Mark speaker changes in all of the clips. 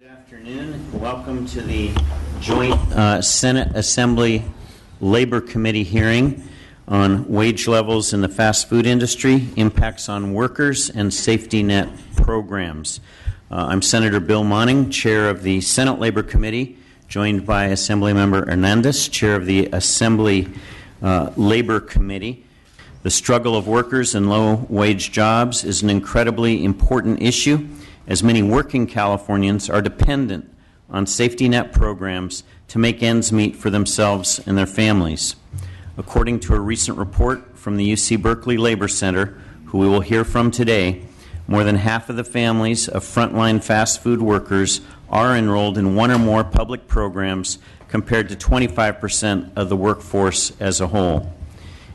Speaker 1: Good afternoon. Welcome to the joint Senate Assembly Labor Committee hearing on wage levels in the fast food industry, impacts on workers, and safety net programs. I'm Senator Bill Monning, Chair of the Senate Labor Committee, joined by Assemblymember Hernandez, Chair of the Assembly Labor Committee. The struggle of workers in low-wage jobs is an incredibly important issue, as many working Californians are dependent on safety net programs to make ends meet for themselves and their families. According to a recent report from the UC Berkeley Labor Center, who we will hear from today, more than half of the families of frontline fast food workers are enrolled in one or more public programs, compared to 25% of the workforce as a whole.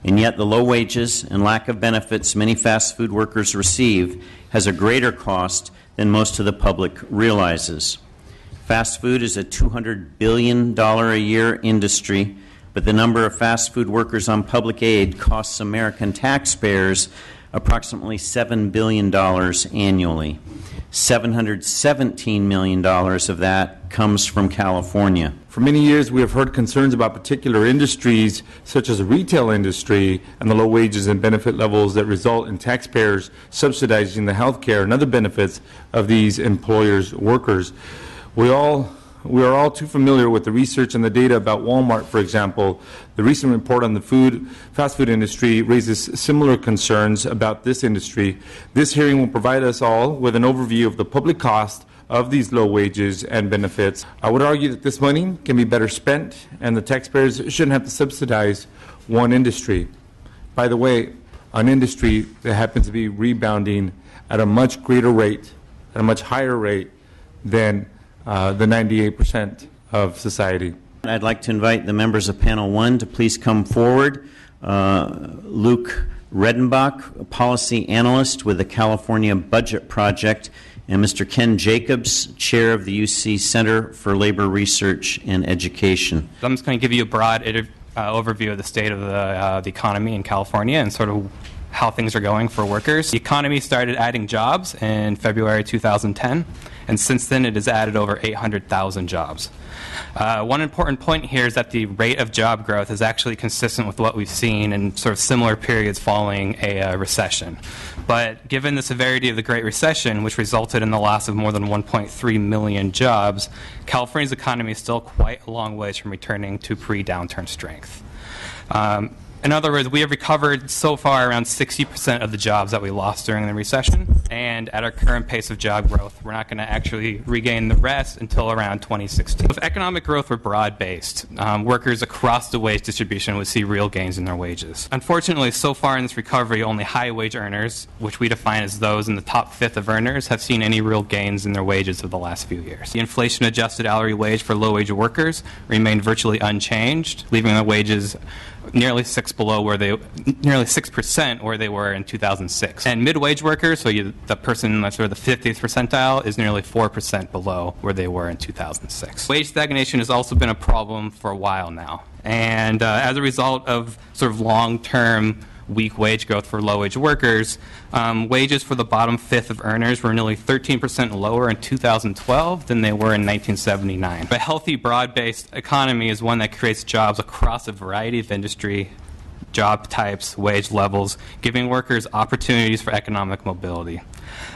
Speaker 1: And yet the low wages and lack of benefits many fast food workers receive has a greater cost than most of the public realizes. Fast food is a $200 billion a year industry, but the number of fast food workers on public aid costs American taxpayers approximately $7 billion annually. $717 million of that comes from California.
Speaker 2: For many years, we have heard concerns about particular industries, such as the retail industry, and the low wages and benefit levels that result in taxpayers subsidizing the health care and other benefits of these employers' workers. We are all too familiar with the research and the data about Walmart, for example. The recent report on the fast food industry raises similar concerns about this industry. This hearing will provide us all with an overview of the public cost of these low wages and benefits. I would argue that this money can be better spent, and the taxpayers shouldn't have to subsidize one industry. By the way, an industry that happens to be rebounding at a much greater rate, at a much higher rate than the 98% of society.
Speaker 1: I'd like to invite the members of Panel 1 to please come forward. Luke Redenbach, a policy analyst with the California Budget Project, and Mr. Ken Jacobs, Chair of the UC Center for Labor Research and Education.
Speaker 3: I'm just going to give you a broad overview of the state of the economy in California and sort of how things are going for workers. The economy started adding jobs in February 2010, and since then it has added over 800,000 jobs. One important point here is that the rate of job growth is actually consistent with what we've seen in sort of similar periods following a recession. But given the severity of the Great Recession, which resulted in the loss of more than 1.3 million jobs, California's economy is still quite a long ways from returning to pre-downturn strength. In other words, we have recovered so far around 60% of the jobs that we lost during the recession, and at our current pace of job growth, we're not going to actually regain the rest until around 2016. If economic growth were broad-based, workers across the wage distribution would see real gains in their wages. Unfortunately, so far in this recovery, only high-wage earners, which we define as those in the top fifth of earners, have seen any real gains in their wages over the last few years. The inflation-adjusted hourly wage for low-wage workers remained virtually unchanged, leaving their wages nearly 6% where they were in 2006. And mid-wage workers, so the person that's sort of the 50th percentile, is nearly 4% below where they were in 2006. Wage stagnation has also been a problem for a while now. And as a result of sort of long-term weak wage growth for low-wage workers, wages for the bottom fifth of earners were nearly 13% lower in 2012 than they were in 1979. A healthy, broad-based economy is one that creates jobs across a variety of industry, job types, wage levels, giving workers opportunities for economic mobility.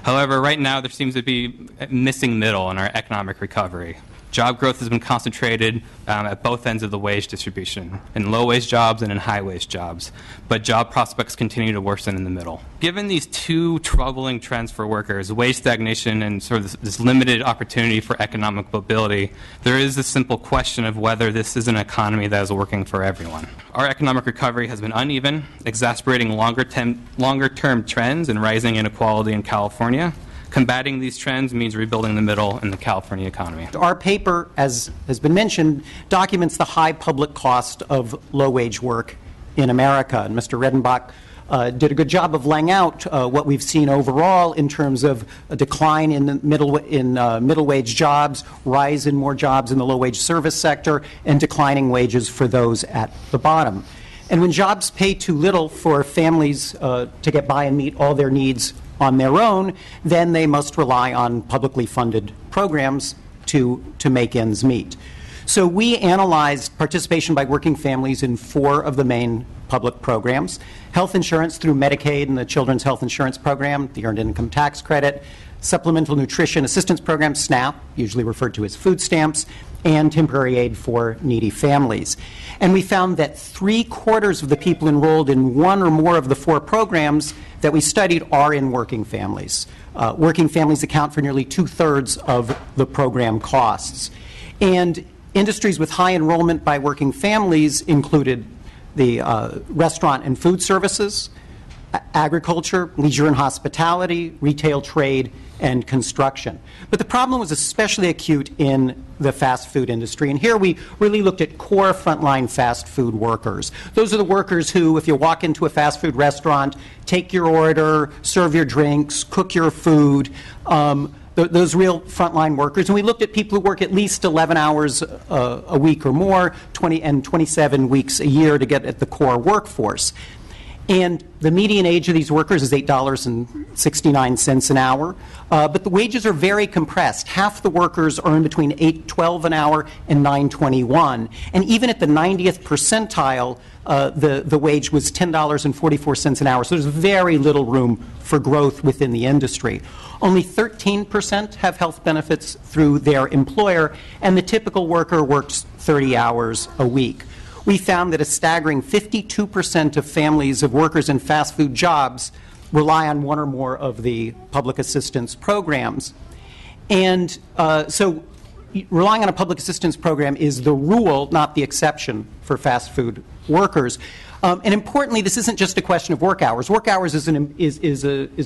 Speaker 3: However, right now there seems to be a missing middle in our economic recovery. Job growth has been concentrated at both ends of the wage distribution, in low-wage jobs and in high-wage jobs, but job prospects continue to worsen in the middle. Given these two troubling trends for workers, wage stagnation and sort of this limited opportunity for economic mobility, there is this simple question of whether this is an economy that is working for everyone. Our economic recovery has been uneven, exacerbating longer-term trends and rising inequality in California. Combating these trends means rebuilding the middle in the California economy.
Speaker 4: Our paper, as has been mentioned, documents the high public cost of low-wage work in America. And Mr. Redenbach did a good job of laying out what we've seen overall in terms of a decline in the middle-wage jobs, rise in more jobs in the low-wage service sector, and declining wages for those at the bottom. And when jobs pay too little for families to get by and meet all their needs on their own, then they must rely on publicly funded programs to make ends meet. So we analyzed participation by working families in 4 of the main public programs: health insurance through Medicaid and the Children's Health Insurance Program, the Earned Income Tax Credit, Supplemental Nutrition Assistance Program, SNAP, usually referred to as food stamps, and temporary aid for needy families. And we found that 3/4 of the people enrolled in one or more of the 4 programs that we studied are in working families. Working families account for nearly 2/3 of the program costs. And industries with high enrollment by working families included the restaurant and food services, agriculture, leisure and hospitality, retail, trade, and construction. But the problem was especially acute in the fast food industry. And here we really looked at core frontline fast food workers. Those are the workers who, if you walk into a fast food restaurant, take your order, serve your drinks, cook your food, those real frontline workers. And we looked at people who work at least 11 hours a week or more, 27 weeks a year to get at the core workforce. And the median age of these workers is $8.69 an hour. But the wages are very compressed. Half the workers earn between $8.12 an hour and $9.21. And even at the 90th percentile, the wage was $10.44 an hour. So there's very little room for growth within the industry. Only 13% have health benefits through their employer, and the typical worker works 30 hours a week. We found that a staggering 52% of families of workers in fast food jobs rely on one or more of the public assistance programs. And so relying on a public assistance program is the rule, not the exception, for fast food workers. And importantly, this isn't just a question of work hours. Work hours is an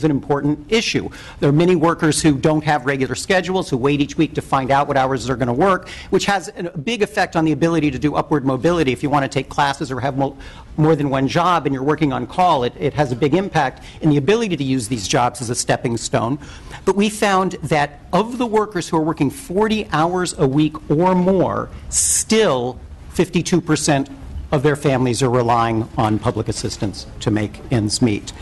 Speaker 4: important issue. There are many workers who don't have regular schedules, who wait each week to find out what hours they're going to work, which has a big effect on the ability to do upward mobility. If you want to take classes or have more than one job and you're working on call, it has a big impact in the ability to use these jobs as a stepping stone. But we found that of the workers who are working 40 hours a week or more, still 52% of their families are relying on public assistance to make ends meet.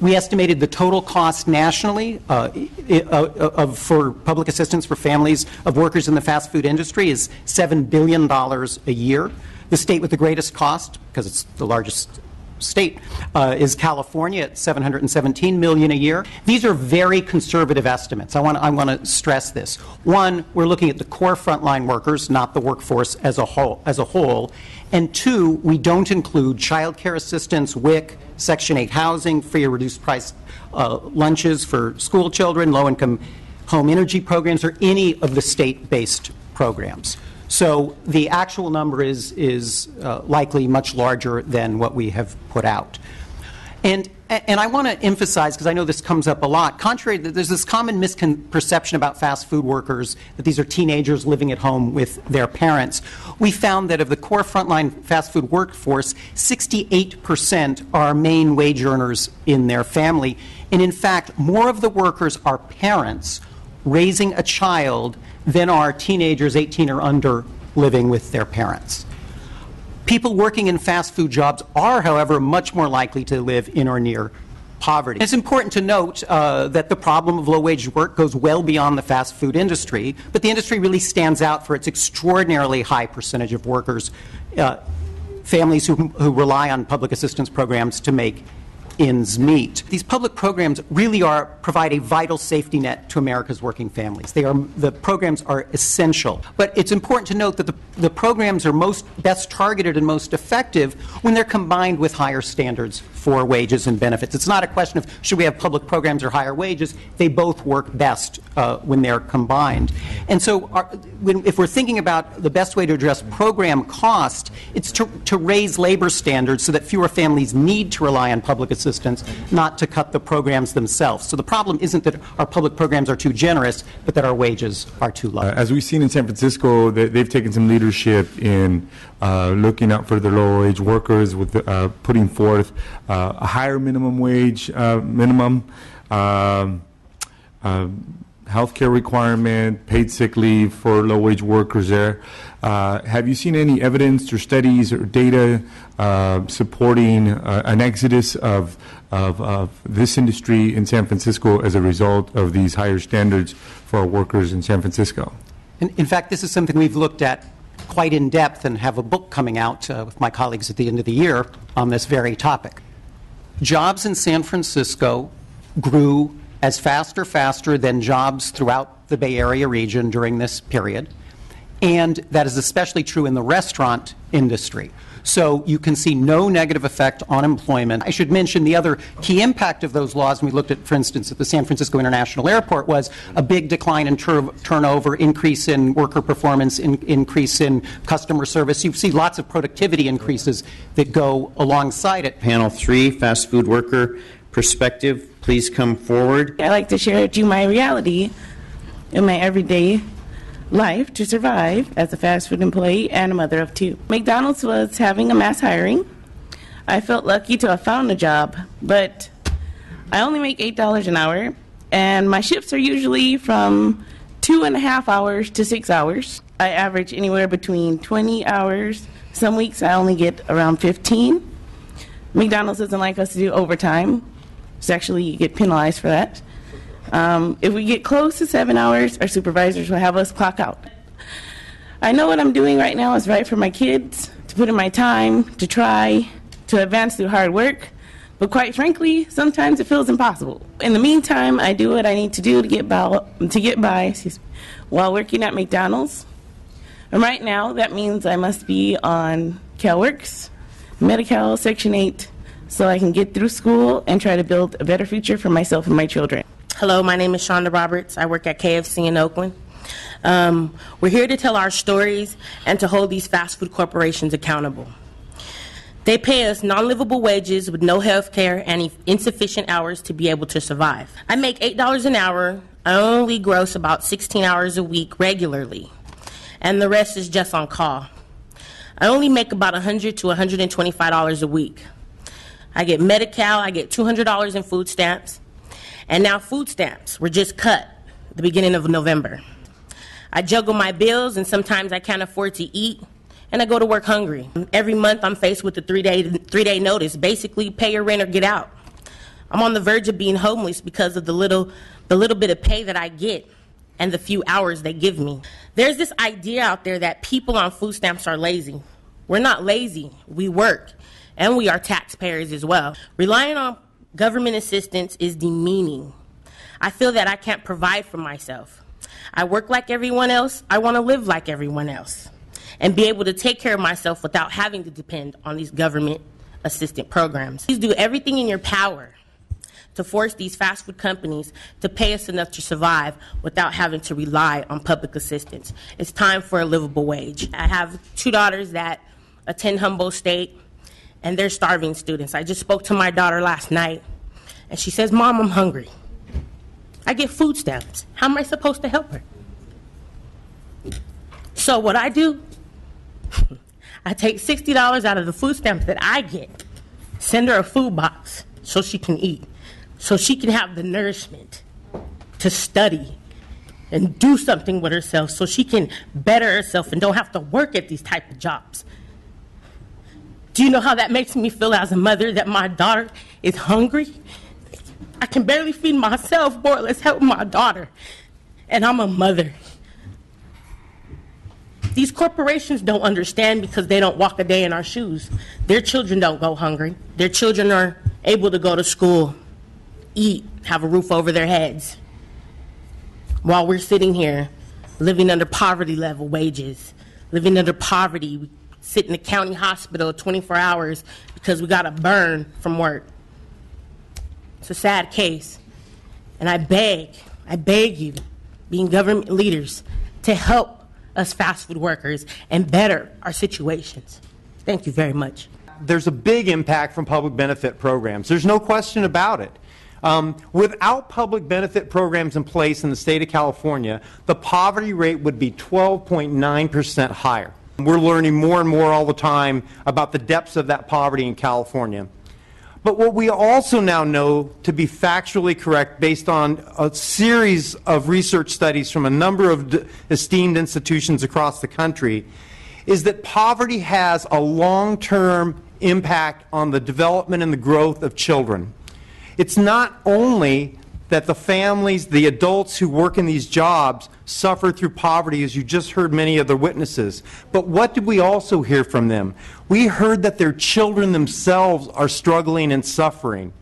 Speaker 4: We estimated the total cost nationally for public assistance for families of workers in the fast food industry is $7 billion a year. The state with the greatest cost, because it's the largest state, is California at $717 million a year. These are very conservative estimates. I want to stress this. One, we're looking at the core frontline workers, not the workforce as a whole. And 2, we don't include child care assistance, WIC, Section 8 housing, free or reduced price lunches for school children, low-income home energy programs, or any of the state-based programs. So the actual number is likely much larger than what we have put out. And I want to emphasize, because I know this comes up a lot, there's this common misconception about fast food workers that these are teenagers living at home with their parents. We found that of the core frontline fast food workforce, 68% are main wage earners in their family. And in fact, more of the workers are parents raising a child than are teenagers 18 or under living with their parents. People working in fast food jobs are, however, much more likely to live in or near poverty. It's important to note that the problem of low-wage work goes well beyond the fast food industry, but the industry really stands out for its extraordinarily high percentage of workers, families who rely on public assistance programs to make ends meet. These public programs really provide a vital safety net to America's working families. The programs are essential. But it's important to note that the programs are best targeted and most effective when they're combined with higher standards for wages and benefits. It's not a question of should we have public programs or higher wages. They both work best when they're combined. And so if we're thinking about the best way to address program cost, it's to raise labor standards so that fewer families need to rely on public assistance, not to cut the programs themselves. So the problem isn't that our public programs are too generous, but that our wages are too low.
Speaker 2: As we've seen in San Francisco, they've taken some leadership in looking out for the low-wage workers with putting forth a higher minimum wage, healthcare requirement, paid sick leave for low-wage workers there. Have you seen any evidence or studies or data supporting an exodus of this industry in San Francisco as a result of these higher standards for our workers in San Francisco?
Speaker 4: In fact, this is something we've looked at quite in depth and have a book coming out with my colleagues at the end of the year on this very topic. Jobs in San Francisco grew as faster than jobs throughout the Bay Area region during this period, and that is especially true in the restaurant industry. So you can see no negative effect on employment. I should mention the other key impact of those laws, and we looked at, for instance, at the San Francisco International Airport, was a big decline in turnover, increase in worker performance, increase in customer service. You see lots of productivity increases that go alongside it.
Speaker 1: Panel 3, fast food worker perspective. Please come forward.
Speaker 5: I like to share with you my reality in my everyday life to survive as a fast food employee and a mother of 2. McDonald's was having a mass hiring. I felt lucky to have found a job, but I only make $8 an hour, and my shifts are usually from 2.5 hours to 6 hours. I average anywhere between 20 hours. Some weeks I only get around 15. McDonald's doesn't like us to do overtime. So actually you get penalized for that. If we get close to 7 hours, our supervisors will have us clock out. I know what I'm doing right now is right for my kids, to put in my time, to try to advance through hard work, but quite frankly, sometimes it feels impossible. In the meantime, I do what I need to do to get by while working at McDonald's. And right now, that means I must be on CalWorks, Medi-Cal, Section 8, so I can get through school and try to build a better future for myself and my children.
Speaker 6: Hello, my name is Shonda Roberts. I work at KFC in Oakland. We're here to tell our stories and to hold these fast food corporations accountable. They pay us non-livable wages with no health care and insufficient hours to be able to survive. I make $8 an hour. I only gross about 16 hours a week regularly, and the rest is just on call. I only make about $100 to $125 a week. I get Medi-Cal, I get $200 in food stamps, and now food stamps were just cut at the beginning of November. I juggle my bills, and sometimes I can't afford to eat, and I go to work hungry. Every month I'm faced with a three-day notice, basically pay your rent or get out. I'm on the verge of being homeless because of the little bit of pay that I get and the few hours they give me. There's this idea out there that people on food stamps are lazy. We're not lazy, we work, and we are taxpayers as well. Relying on government assistance is demeaning. I feel that I can't provide for myself. I work like everyone else. I want to live like everyone else and be able to take care of myself without having to depend on these government assistance programs. Please do everything in your power to force these fast food companies to pay us enough to survive without having to rely on public assistance. It's time for a livable wage. I have 2 daughters that attend Humboldt State, and they're starving students. I just spoke to my daughter last night, and she says, "Mom, I'm hungry. I get food stamps. How am I supposed to help her?" So what I do, I take $60 out of the food stamps that I get, send her a food box so she can eat, so she can have the nourishment to study and do something with herself, so she can better herself and don't have to work at these type of jobs. Do you know how that makes me feel as a mother, that my daughter is hungry? I can barely feed myself, boy, let's help my daughter. And I'm a mother. These corporations don't understand because they don't walk a day in our shoes. Their children don't go hungry. Their children are able to go to school, eat, have a roof over their heads, while we're sitting here living under poverty level wages, living under poverty. We sit in the county hospital 24 hours because we got to burn from work. It's a sad case, and I beg you, being government leaders, to help us fast food workers and better our situations. Thank you very much.
Speaker 7: There's a big impact from public benefit programs. There's no question about it. Without public benefit programs in place in the state of California, the poverty rate would be 12.9% higher. We're learning more and more all the time about the depths of that poverty in California. But what we also now know to be factually correct, based on a series of research studies from a number of esteemed institutions across the country, is that poverty has a long-term impact on the development and the growth of children. It's not only that the families, the adults who work in these jobs suffer through poverty, as you just heard many of the witnesses. But what did we also hear from them? We heard that their children themselves are struggling and suffering.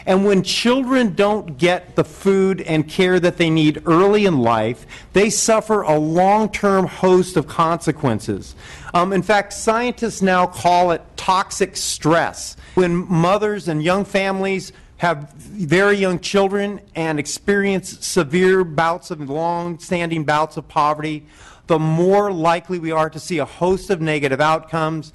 Speaker 7: And when children don't get the food and care that they need early in life, they suffer a long-term host of consequences. In fact, scientists now call it toxic stress. When mothers and young families have very young children and experience severe bouts of long-standing bouts of poverty, the more likely we are to see a host of negative outcomes,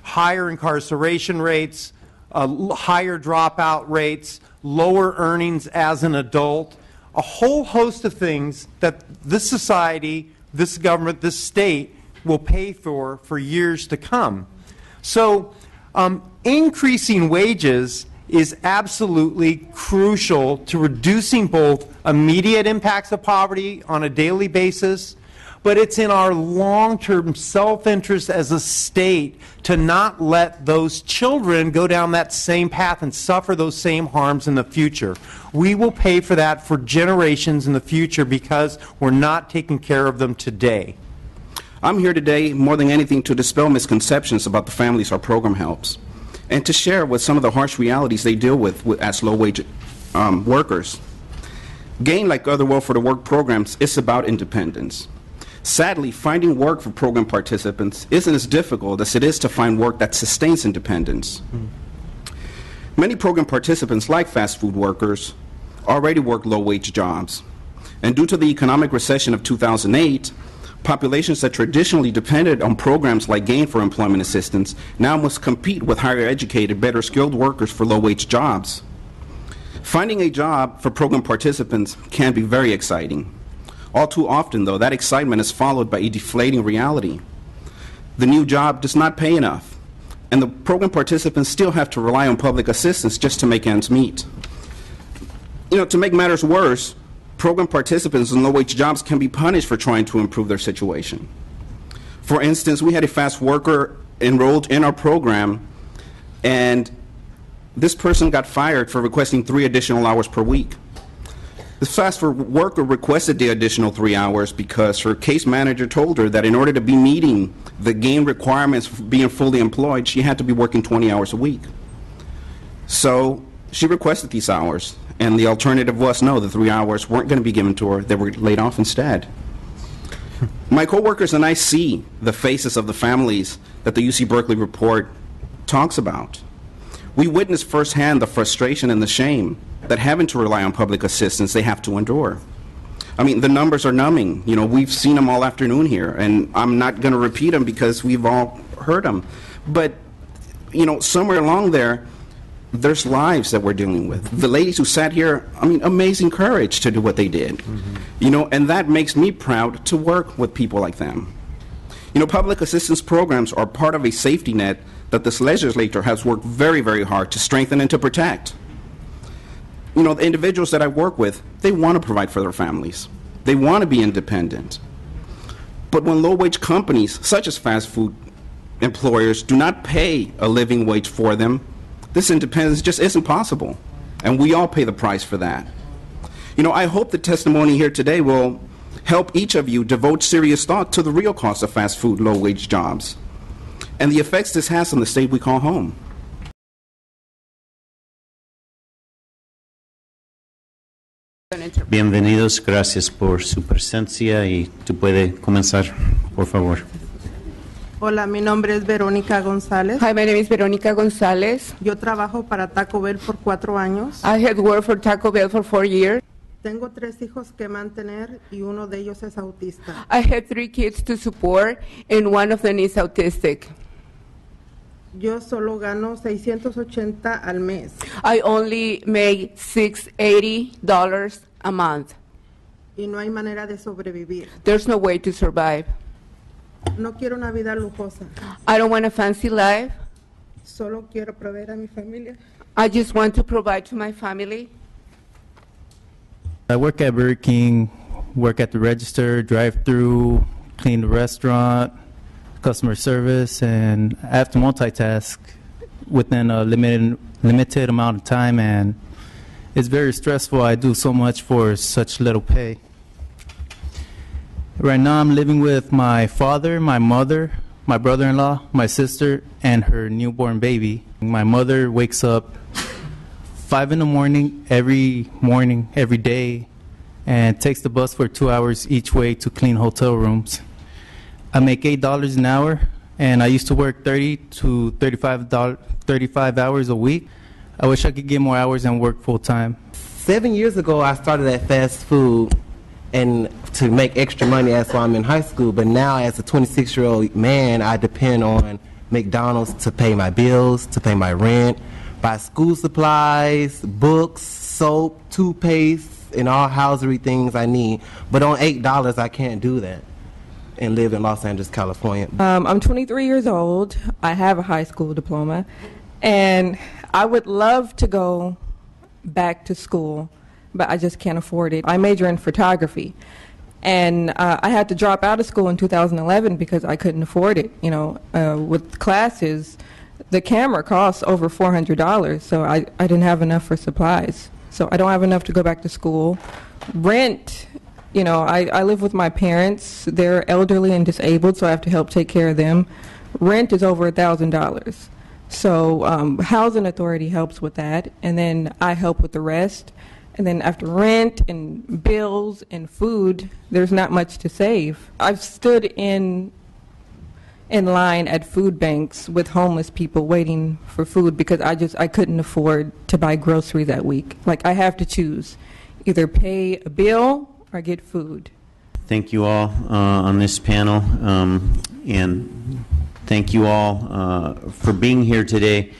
Speaker 7: higher incarceration rates, higher dropout rates, lower earnings as an adult, a whole host of things that this society, this government, this state will pay for years to come. So increasing wages is absolutely crucial to reducing both immediate impacts of poverty on a daily basis, but it's in our long-term self-interest as a state to not let those children go down that same path and suffer those same harms in the future. We will pay for that for generations in the future because we're not taking care of them today.
Speaker 8: I'm here today more than anything to dispel misconceptions about the families our program helps, and to share with some of the harsh realities they deal with as low-wage workers. GAIN, like other welfare-to-work programs, is about independence. Sadly, finding work for program participants isn't as difficult as it is to find work that sustains independence. Many program participants, like fast food workers, already work low-wage jobs. And due to the economic recession of 2008, populations that traditionally depended on programs like GAIN for employment assistance now must compete with higher educated, better skilled workers for low-wage jobs. Finding a job for program participants can be very exciting. All too often, though, that excitement is followed by a deflating reality. The new job does not pay enough, and the program participants still have to rely on public assistance just to make ends meet. To make matters worse, program participants in low-wage jobs can be punished for trying to improve their situation. For instance, we had a fast worker enrolled in our program, and this person got fired for requesting 3 additional hours per week. The fast worker requested the additional 3 hours because her case manager told her that in order to be meeting the GAIN requirements for being fully employed, she had to be working 20 hours a week. So she requested these hours, and the alternative was no, the 3 hours weren't going to be given to her. They were laid off instead. My coworkers and I see the faces of the families that the UC Berkeley report talks about. We witness firsthand the frustration and the shame that having to rely on public assistance they have to endure. I mean, the numbers are numbing. We've seen them all afternoon here, and I'm not going to repeat them because we've all heard them. But, somewhere along there, there's lives that we're dealing with. The ladies who sat here, amazing courage to do what they did. And that makes me proud to work with people like them. Public assistance programs are part of a safety net that this legislature has worked very, very hard to strengthen and to protect. The individuals that I work with, they want to provide for their families. They want to be independent. But when low-wage companies, such as fast food employers, do not pay a living wage for them, this independence just isn't possible. And we all pay the price for that. I hope the testimony here today will help each of you devote serious thought to the real cost of fast food low-wage jobs and the effects this has on the state we call home.
Speaker 1: Bienvenidos, gracias por su presencia y tú puedes comenzar, por favor.
Speaker 9: Hola, mi nombre es Verónica González.
Speaker 10: Hi, my name is Verónica González.
Speaker 9: Yo trabajo para Taco Bell por 4 años.
Speaker 10: I had worked for Taco Bell for 4 years.
Speaker 9: Tengo 3 hijos que mantener y uno de ellos es autista.
Speaker 10: I had 3 kids to support, and one of them is autistic.
Speaker 9: Yo solo gano $680 al mes.
Speaker 10: I only make $680 a month.
Speaker 9: Y no hay manera de sobrevivir.
Speaker 10: There's no way to survive.
Speaker 9: No quiero una vida lujosa.
Speaker 10: I don't want a fancy life.
Speaker 9: Solo quiero proveer a mi familia.
Speaker 10: I just want to provide to my family.
Speaker 11: I work at Burger King, work at the register, drive-through, clean the restaurant, customer service, and I have to multitask within a limited amount of time, and It's very stressful. I do so much for such little pay. Right now I'm living with my father, my mother, my brother-in-law, my sister, and her newborn baby. My mother wakes up 5 in the morning, every day, and takes the bus for 2 hours each way to clean hotel rooms. I make $8 an hour, and I used to work 30 to 35 hours a week. I wish I could get more hours and work full-time.
Speaker 12: 7 years ago, I started at fast food and to make extra money as while I'm in high school. But now, as a 26-year-old man, I depend on McDonald's to pay my bills, to pay my rent, buy school supplies, books, soap, toothpaste, and all housery things I need. But on $8, I can't do that and live in Los Angeles, California.
Speaker 10: I'm 23 years old. I have a high school diploma, and I would love to go back to school, but I just can't afford it. I major in photography, and I had to drop out of school in 2011 because I couldn't afford it. You know, with classes, the camera costs over $400, so I didn't have enough for supplies. So I don't have enough to go back to school. Rent, you know, I live with my parents. They're elderly and disabled, so I have to help take care of them. Rent is over $1,000. So Housing Authority helps with that, and then I help with the rest. And then after rent and bills and food, there's not much to save. I've stood in line at food banks with homeless people waiting for food because I couldn't afford to buy groceries that week. Like, I have to choose, either pay a bill or get food.
Speaker 1: Thank you all on this panel, and thank you all for being here today.